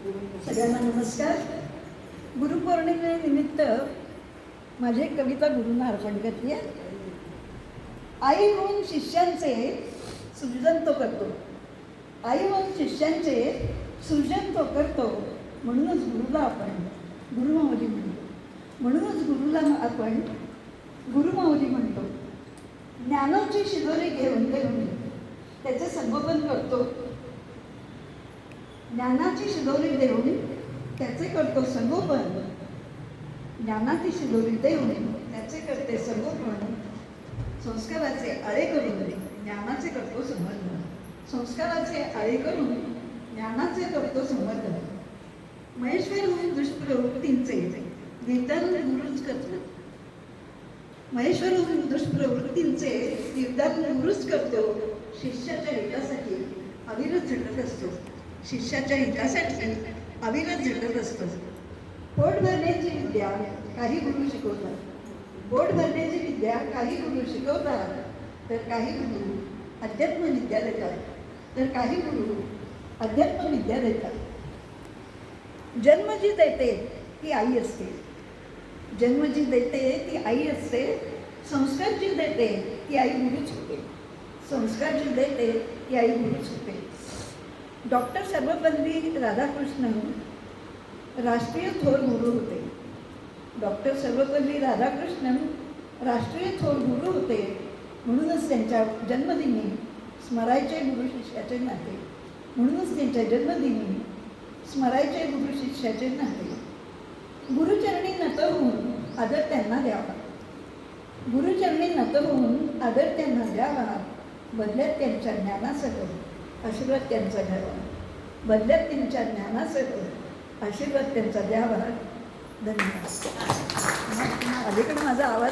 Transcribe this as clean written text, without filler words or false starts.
सगळ्यांना नमस्कार. गुरुपौर्णिमेनिमित्त माझी एक कविता गुरूंना अर्पण करते. आई होऊन शिष्यांचे सृजन तो करतो, आई होऊन शिष्यांचे सृजन तो करतो. म्हणूनच गुरुला आपण गुरुमाऊली म्हणतो, म्हणूनच गुरुला आपण गुरुमाऊली म्हणतो. ज्ञानाची शिदोरी घेऊन घेऊन त्याचे संगोपन करतो, ज्ञानाची शिदोरी देऊन त्याचे करतो संगोपन, ज्ञानाची शिदोरी देऊन त्याचे करते संगोपन. संस्काराचे आळे करून ज्ञानाचे करतो संवर्धन, संस्काराचे आळे करून ज्ञानाचे करतो संवर्धन. महेश्वर होऊन दुष्प्रवृत्तींचे निर्धार गुरुच करतो, महेश्वर होऊन दुष्प्रवृत्तींचे निर्धार गुरुच करतो. शिष्याच्या हितासाठी अविरत झटत असतो, शिष्याच्या हितासाठी अविरत झटत असतो. पोट भरण्याची विद्या काही गुरु शिकवतात, पोट भरण्याची विद्या काही गुरु शिकवतात, तर काही गुरु अध्यात्मविद्या देतात, तर काही गुरु अध्यात्मविद्या देतात. जन्म जी देते ती आई असते, जन्म जी देते ती आई असते. संस्कार जी देते ती आई गुरुच होते, संस्कार जी देते ती आई गुरुच होते. डॉक्टर सर्वपल्ली राधाकृष्णन राष्ट्रीय थोर गुरु होते, डॉक्टर सर्वपल्ली राधाकृष्णन राष्ट्रीय थोर गुरु होते. म्हणूनच त्यांच्या जन्मदिनी स्मरायचे गुरु शिष्याचे नाते, म्हणूनच त्यांच्या जन्मदिनी स्मरायचे गुरु शिष्याचे नाते. गुरुचरणी नत होऊन आदर त्यांना द्यावा, गुरुचरणी नत होऊन आदर त्यांना द्यावा. बदल्यात त्यांच्या ज्ञानासह आशीर्वाद त्यांचा घ्यावा, बदल्यात त्यांच्या ज्ञानासह आशीर्वाद त्यांचा द्यावा. धन्यवाद. अलीकडे माझा आवाज